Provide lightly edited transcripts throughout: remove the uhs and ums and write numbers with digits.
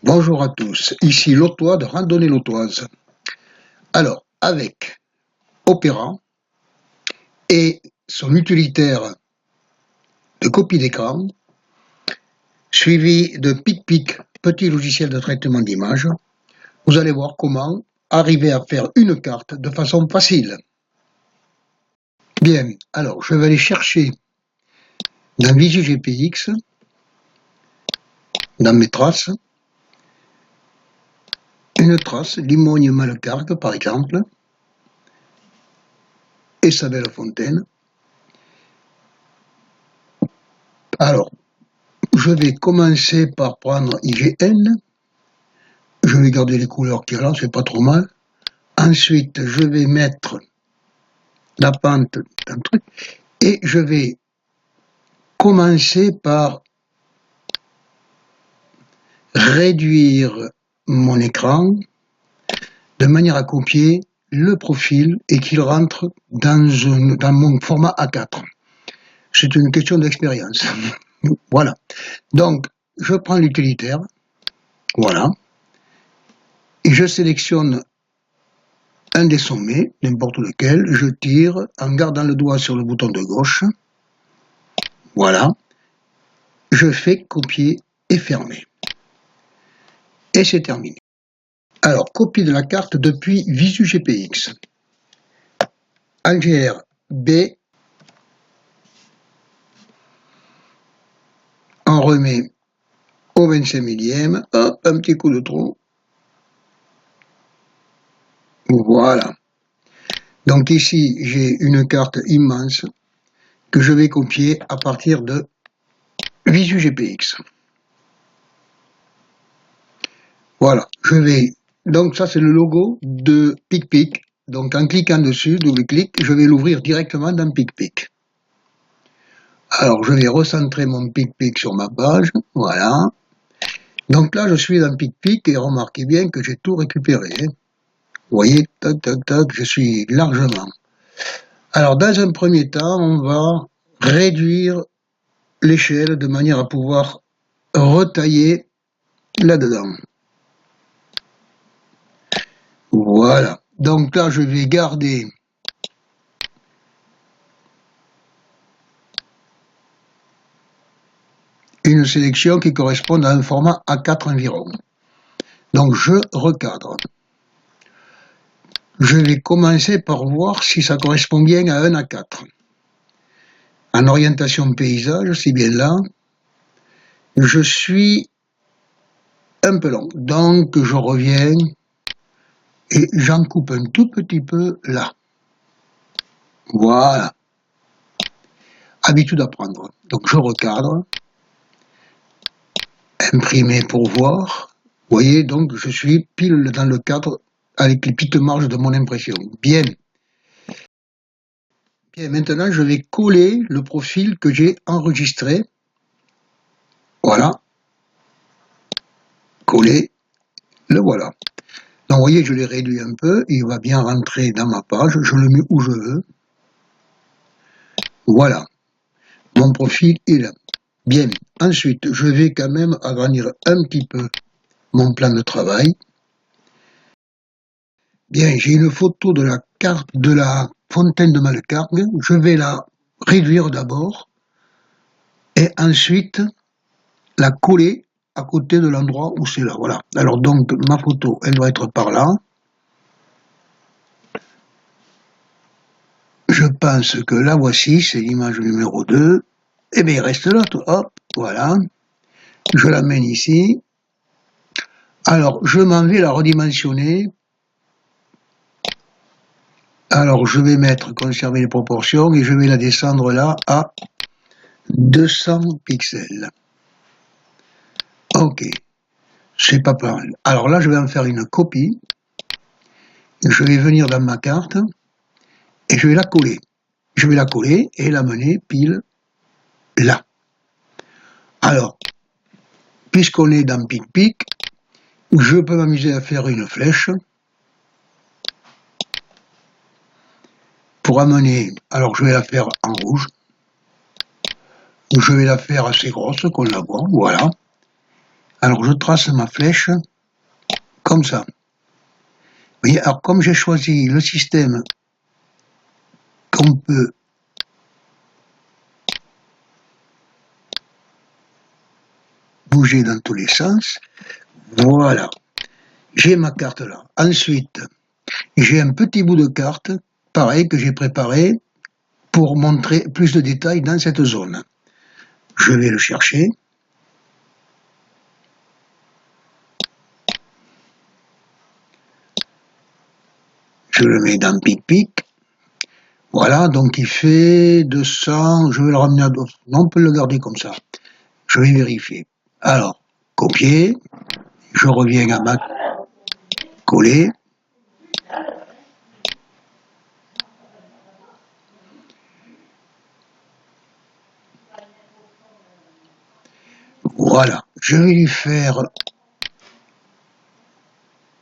Bonjour à tous, ici Lotois de Randonnée Lotoise. Alors, avec Opera et son utilitaire de copie d'écran, suivi de PicPic, petit logiciel de traitement d'image, vous allez voir comment arriver à faire une carte de façon facile. Bien, alors je vais aller chercher dans Visu GPX, dans mes traces, une trace Limogne-Mallecargue par exemple, et sa belle fontaine. Alors, je vais commencer par prendre IGN. Je vais garder les couleurs qu'il y a là, c'est pas trop mal. Ensuite, je vais mettre la pente d'un truc et je vais commencer par réduire mon écran de manière à copier le profil et qu'il rentre dans mon format A4. C'est une question d'expérience. Voilà. Donc, je prends l'utilitaire. Voilà. Et je sélectionne un des sommets, n'importe lequel, je tire en gardant le doigt sur le bouton de gauche. Voilà. Je fais copier et fermer. Et c'est terminé. Alors, copie de la carte depuis Visu GPX. Algérie B. On remet au 25 millième. Hop, un petit coup de trou. Voilà. Donc ici, j'ai une carte immense que je vais copier à partir de Visu GPX. Voilà, je vais. Donc ça, c'est le logo de PicPic. Donc en cliquant dessus, double-clic, je vais l'ouvrir directement dans PicPic. Alors je vais recentrer mon PicPic sur ma page. Voilà. Donc là, je suis dans PicPic et remarquez bien que j'ai tout récupéré. Vous voyez, tac, tac, tac, je suis largement. Alors dans un premier temps, on va réduire l'échelle de manière à pouvoir retailler là-dedans. Voilà. Donc là, je vais garder une sélection qui correspond à un format A4 environ. Donc je recadre. Je vais commencer par voir si ça correspond bien à un A4. En orientation paysage, c'est bien là. Je suis un peu long, donc je reviens et j'en coupe un tout petit peu là. Voilà. Habitude à prendre. Donc je recadre. Imprimer pour voir. Vous voyez, donc je suis pile dans le cadre avec les petites marges de mon impression. Bien. Bien, maintenant je vais coller le profil que j'ai enregistré. Voilà. Coller. Le voilà. Donc vous voyez, je l'ai réduit un peu. Il va bien rentrer dans ma page. Je le mets où je veux. Voilà. Mon profil est là. Bien. Ensuite, je vais quand même agrandir un petit peu mon plan de travail. Bien, j'ai une photo de la carte de la fontaine de Mallecargue. Je vais la réduire d'abord et ensuite la coller à côté de l'endroit où c'est là. Voilà. Alors donc ma photo, elle doit être par là. Je pense que la voici, c'est l'image numéro 2. Eh bien, il reste là, hop, voilà. Je l'amène ici. Alors, je m'en vais la redimensionner. Alors, je vais conserver les proportions et je vais la descendre là à 200 pixels. Ok, c'est pas mal. Alors là, je vais en faire une copie. Je vais venir dans ma carte et je vais la coller. Je vais la coller et la mener pile là. Alors, puisqu'on est dans PicPic, je peux m'amuser à faire une flèche pour amener. Alors, je vais la faire en rouge. Je vais la faire assez grosse qu'on la voit. Voilà. Alors je trace ma flèche comme ça. Vous voyez, alors comme j'ai choisi le système qu'on peut bouger dans tous les sens, voilà, j'ai ma carte là. Ensuite, j'ai un petit bout de carte, pareil, que j'ai préparé pour montrer plus de détails dans cette zone. Je vais le chercher. Je le mets dans Pic-Pic. Voilà, donc il fait 200, je vais le ramener à 200. Non, on peut le garder comme ça. Je vais vérifier. Alors, copier, je reviens à ma coller. Voilà, je vais lui faire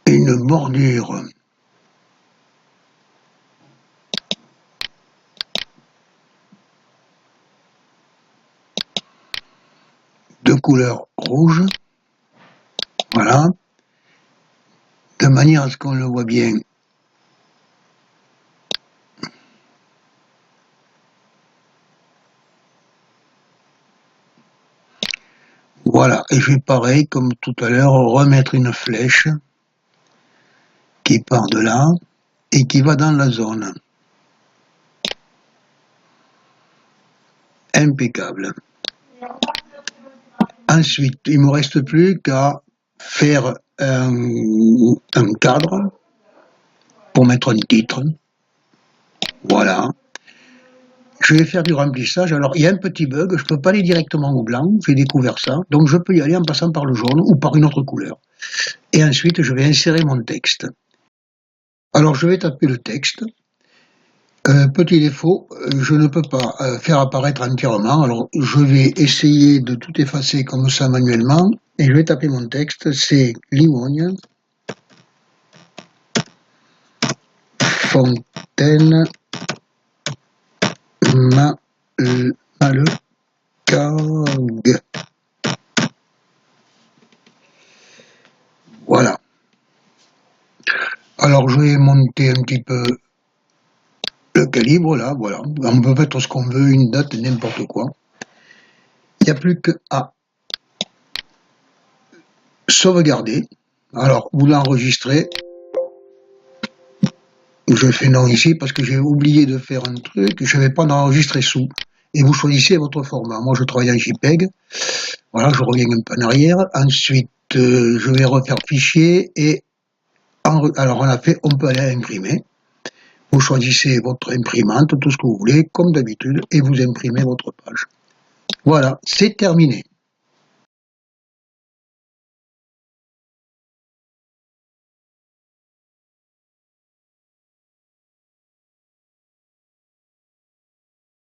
une bordure de couleur rouge. Voilà, de manière à ce qu'on le voit bien. Voilà, et je vais pareil, comme tout à l'heure, remettre une flèche qui part de là et qui va dans la zone. Impeccable. Ensuite, il ne me reste plus qu'à faire un cadre pour mettre un titre. Voilà. Je vais faire du remplissage. Alors, il y a un petit bug, je ne peux pas aller directement au blanc, j'ai découvert ça. Donc, je peux y aller en passant par le jaune ou par une autre couleur. Et ensuite, je vais insérer mon texte. Alors, je vais taper le texte. Petit défaut, je ne peux pas faire apparaître entièrement. Alors, je vais essayer de tout effacer comme ça manuellement. Et je vais taper mon texte. C'est Limogne, Fontaine, Mallecag. Voilà. Alors je vais monter un petit peu le calibre là, voilà. On peut mettre ce qu'on veut, une date, n'importe quoi. Il n'y a plus qu'à sauvegarder. Alors vous l'enregistrez. Je fais non ici parce que j'ai oublié de faire un truc, je ne vais pas enregistrer sous. Et vous choisissez votre format. Moi je travaille en JPEG. Voilà, je reviens un peu en arrière. Ensuite, je vais refaire fichier et alors on a fait, on peut aller imprimer. Vous choisissez votre imprimante, tout ce que vous voulez, comme d'habitude, et vous imprimez votre page. Voilà, c'est terminé.